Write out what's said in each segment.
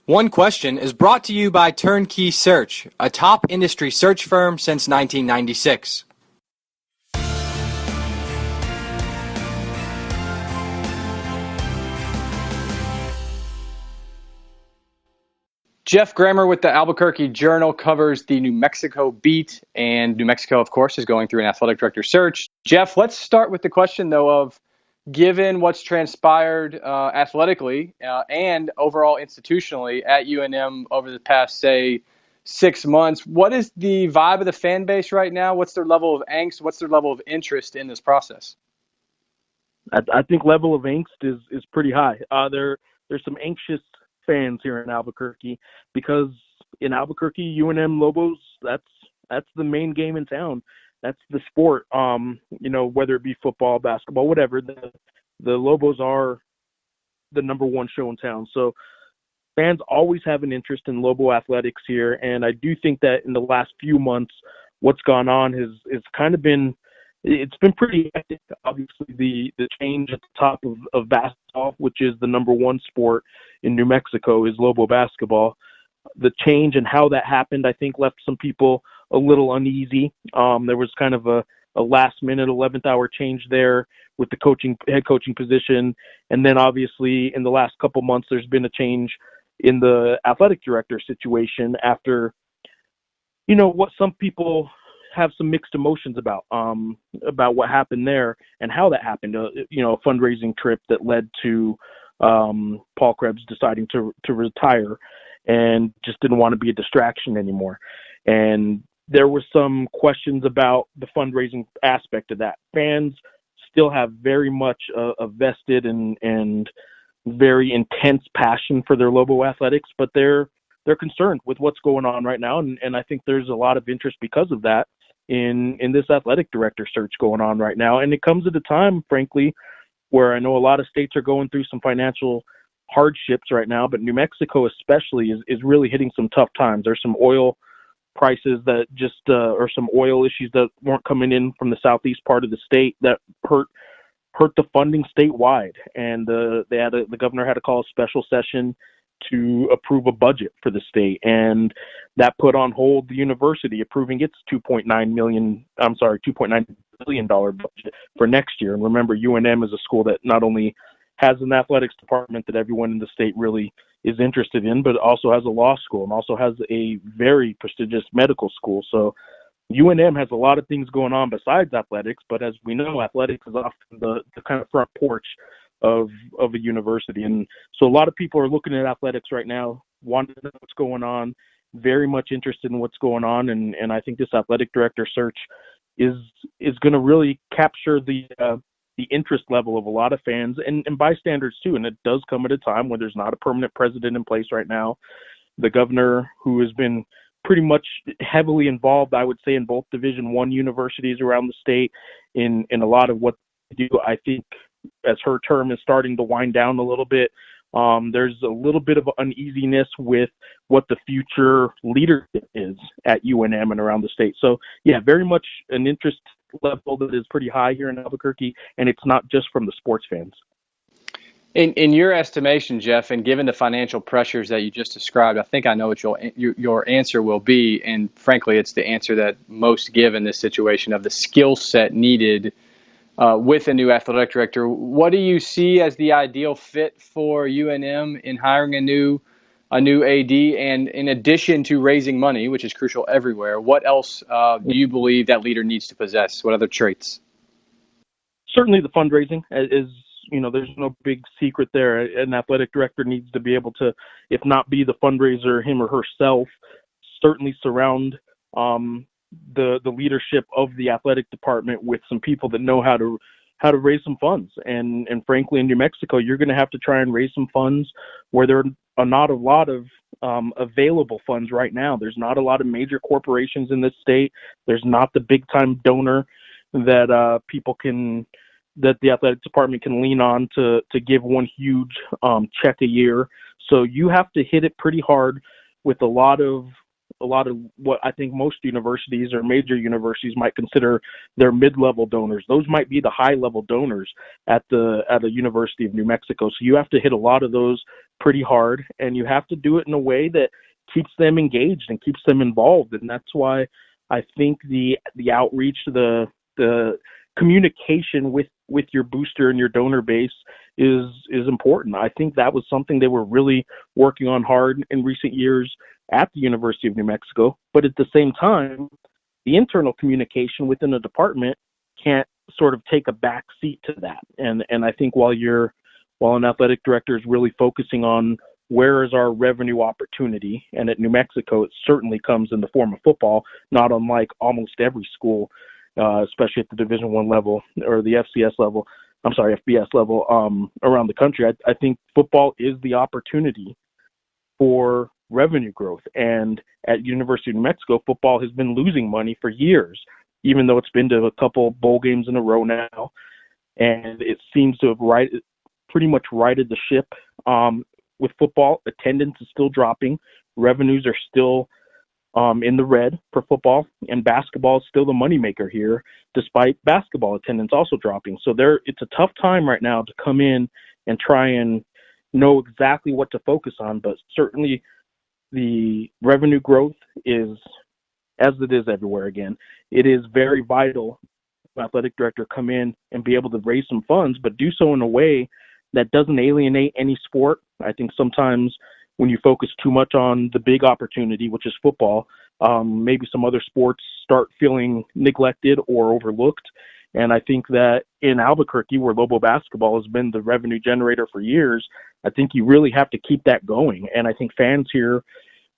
One Question is brought to you by Turnkey Search, a top industry search firm since 1996. Geoff Grammer with the Albuquerque Journal covers the New Mexico beat, and New Mexico, of course, is going through an athletic director search. Geoff, let's start with the question, though, of given what's transpired athletically and overall institutionally at UNM over the past, say, 6 months, what is the vibe of the fan base right now? What's their level of angst? What's their level of interest in this process? I think level of angst is pretty high. There's some anxious fans here in Albuquerque because in Albuquerque, UNM Lobos, that's the main game in town. That's the sport. Whether it be football, basketball, whatever, the Lobos are the number one show in town. So fans always have an interest in Lobo athletics here, and I do think that in the last few months, what's gone on has kind of been pretty hectic. Obviously, the change at the top of basketball, which is the number one sport in New Mexico, is Lobo basketball. The change and how that happened, I think, left some people a little uneasy. There was kind of a last-minute 11th hour change there with the head coaching position. And then, obviously, in the last couple months, there's been a change in the athletic director situation after, what some people have some mixed emotions about what happened there and how that happened. A fundraising trip that led to Paul Krebs deciding to retire and just didn't want to be a distraction anymore. And there were some questions about the fundraising aspect of that. Fans still have very much a vested and very intense passion for their Lobo athletics, but they're concerned with what's going on right now. And I think there's a lot of interest because of that in this athletic director search going on right now. And it comes at a time, frankly, where I know a lot of states are going through some financial hardships right now, but New Mexico especially is really hitting some tough times. There's some oil prices that just or some oil issues that weren't coming in from the southeast part of the state that hurt the funding statewide. And the governor had to call a special session to approve a budget for the state, and that put on hold the university approving its $2.9 billion budget for next year. And remember, UNM is a school that not only has an athletics department that everyone in the state really is interested in, but also has a law school and also has a very prestigious medical school. So UNM has a lot of things going on besides athletics, but as we know, athletics is often the kind of front porch of a university. And so a lot of people are looking at athletics right now, wanting to know what's going on, very much interested in what's going on. And I think this athletic director search is going to really capture the interest level of a lot of fans and bystanders too. And it does come at a time when there's not a permanent president in place right now. The governor, who has been pretty much heavily involved, I would say, in both Division I universities around the state in a lot of what they do, I think as her term is starting to wind down a little bit, there's a little bit of uneasiness with what the future leadership is at UNM and around the state. So, yeah, very much an interest level that is pretty high here in Albuquerque, and it's not just from the sports fans. In your estimation, Geoff, and given the financial pressures that you just described, I think I know what your answer will be, and frankly, it's the answer that most give in this situation of the skill set needed with a new athletic director. What do you see as the ideal fit for UNM in hiring a new AD? And in addition to raising money, which is crucial everywhere, what else do you believe that leader needs to possess? What other traits? Certainly the fundraising is, there's no big secret there. An athletic director needs to be able to, if not be the fundraiser him or herself, certainly surround the leadership of the athletic department with some people that know how to raise some funds. And frankly, in New Mexico, you're going to have to try and raise some funds where there are not a lot of available funds right now. There's not a lot of major corporations in this state. There's not the big time donor that that the athletic department can lean on to give one huge check a year. So you have to hit it pretty hard with a lot of a lot of what I think most universities or major universities might consider their mid-level donors. Those might be the high-level donors at the University of New Mexico. So you have to hit a lot of those pretty hard, and you have to do it in a way that keeps them engaged and keeps them involved. And that's why I think the outreach, the communication with your booster and your donor base is important. I think that was something they were really working on hard in recent years at the University of New Mexico. But at the same time, the internal communication within the department can't sort of take a back seat to that. And I think while an athletic director is really focusing on where is our revenue opportunity, and at New Mexico it certainly comes in the form of football, not unlike almost every school, especially at the Division I level or the FBS level around the country. I think football is the opportunity for revenue growth. And at University of New Mexico, football has been losing money for years, even though it's been to a couple bowl games in a row now. And it seems to have pretty much righted the ship. With football, attendance is still dropping. Revenues are still in the red for football, and basketball is still the moneymaker here, despite basketball attendance also dropping. So it's a tough time right now to come in and try and know exactly what to focus on, but certainly the revenue growth is, as it is everywhere again, it is very vital for athletic director come in and be able to raise some funds, but do so in a way that doesn't alienate any sport. I think sometimes when you focus too much on the big opportunity, which is football, maybe some other sports start feeling neglected or overlooked. And I think that in Albuquerque, where Lobo basketball has been the revenue generator for years, I think you really have to keep that going. And I think fans here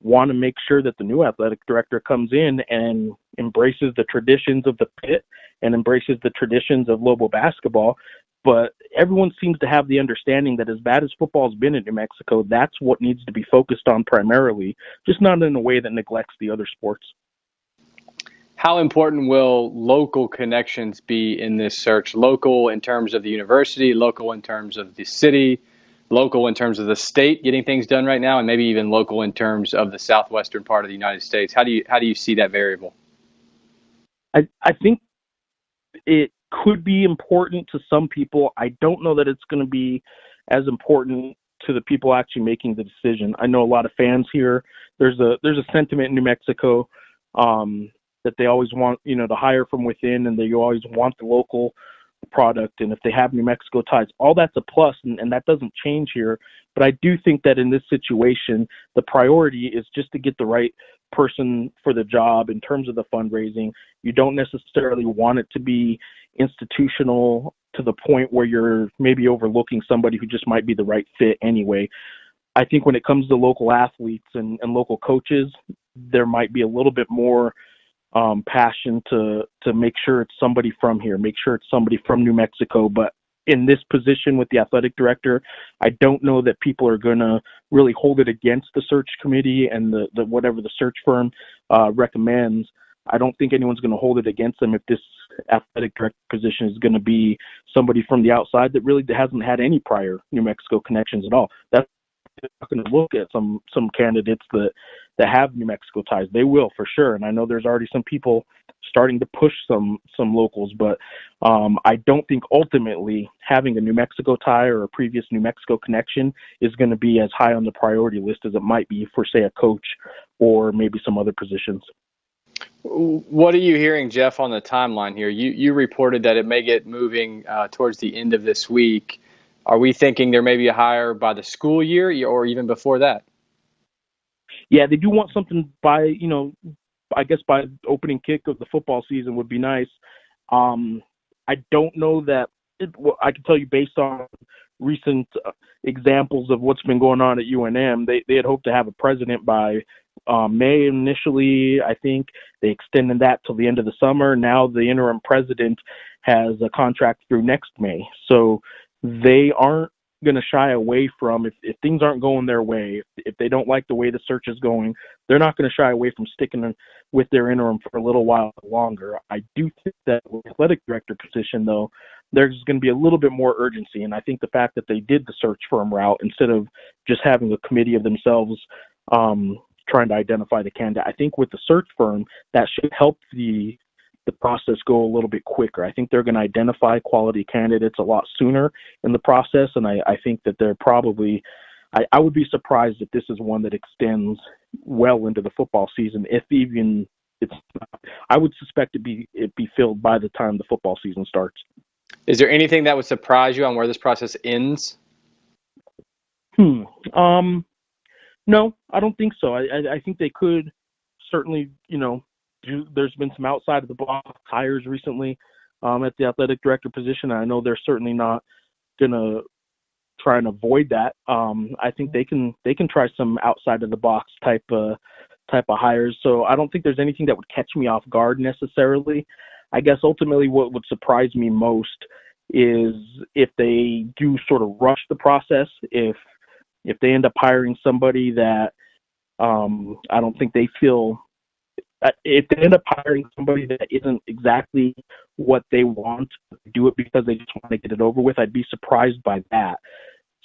want to make sure that the new athletic director comes in and embraces the traditions of the pit and embraces the traditions of Lobo basketball. But everyone seems to have the understanding that as bad as football's been in New Mexico, that's what needs to be focused on primarily, just not in a way that neglects the other sports. How important will local connections be in this search? Local in terms of the university, local in terms of the city, local in terms of the state getting things done right now, and maybe even local in terms of the southwestern part of the United States. How do you see that variable? I think it could be important to some people. I don't know that it's going to be as important to the people actually making the decision. I know a lot of fans here. There's a sentiment in New Mexico that they always want, to hire from within, and they always want the local product. And if they have New Mexico ties, all that's a plus, and that doesn't change here. But I do think that in this situation, the priority is just to get the right person for the job in terms of the fundraising. You don't necessarily want it to be institutional to the point where you're maybe overlooking somebody who just might be the right fit anyway. I think when it comes to local athletes and local coaches, there might be a little bit more passion to make sure it's somebody from here, make sure it's somebody from New Mexico. But in this position with the athletic director, I don't know that people are going to really hold it against the search committee and the whatever the search firm recommends. I don't think anyone's going to hold it against them if this athletic director position is going to be somebody from the outside that really hasn't had any prior New Mexico connections at all. That's not going to look at some candidates that have New Mexico ties. They will for sure, and I know there's already some people starting to push some locals, but I don't think ultimately having a New Mexico tie or a previous New Mexico connection is going to be as high on the priority list as it might be for, say, a coach or maybe some other positions. What are you hearing, Geoff, on the timeline here? You reported that it may get moving towards the end of this week. Are we thinking there may be a hire by the school year or even before that? Yeah, they do want something by, I guess by opening kick of the football season would be nice. I don't know that I can tell you based on recent examples of what's been going on at UNM, they had hoped to have a president by May initially. I think they extended that till the end of the summer. Now the interim president has a contract through next May. So they aren't going to shy away from, if things aren't going their way, if they don't like the way the search is going, they're not going to shy away from sticking with their interim for a little while longer. I do think that with the athletic director position, though, there's going to be a little bit more urgency. And I think the fact that they did the search firm route instead of just having a committee of themselves trying to identify the candidate. I think with the search firm, that should help the process go a little bit quicker. I think they're going to identify quality candidates a lot sooner in the process, and I think that they're probably I would be surprised if this is one that extends well into the football season, if even it's not. I would suspect it be filled by the time the football season starts. Is there anything that would surprise you on where this process ends? No, I don't think so. I think they could certainly, there's been some outside of the box hires recently at the athletic director position. I know they're certainly not going to try and avoid that. I think they can try some outside of the box type of hires. So I don't think there's anything that would catch me off guard necessarily. I guess ultimately what would surprise me most is if they do sort of rush the process, if they end up hiring somebody that I don't think they feel, if they end up hiring somebody that isn't exactly what they want, do it because they just want to get it over with, I'd be surprised by that.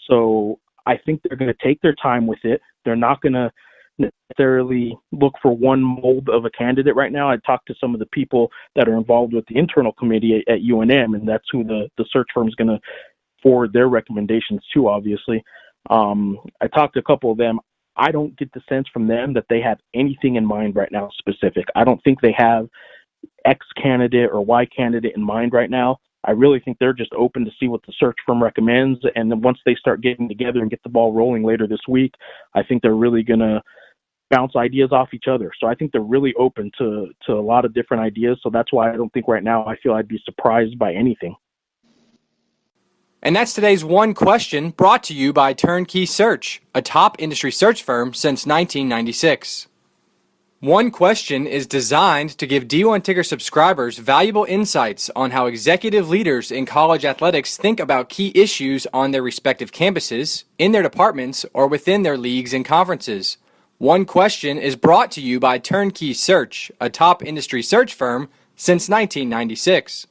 So I think they're going to take their time with it. They're not going to necessarily look for one mold of a candidate right now. I talked to some of the people that are involved with the internal committee at UNM, and that's who the search firm is going to forward their recommendations to, obviously. I talked to a couple of them. I don't get the sense from them that they have anything in mind right now specific. I don't think they have X candidate or Y candidate in mind right now. I really think they're just open to see what the search firm recommends. And then once they start getting together and get the ball rolling later this week, I think they're really going to bounce ideas off each other. So I think they're really open to a lot of different ideas. So that's why I don't think right now I feel I'd be surprised by anything. And that's today's One Question, brought to you by Turnkey Search, a top industry search firm since 1996. One Question is designed to give D1 Ticker subscribers valuable insights on how executive leaders in college athletics think about key issues on their respective campuses, in their departments, or within their leagues and conferences. One Question is brought to you by Turnkey Search, a top industry search firm since 1996.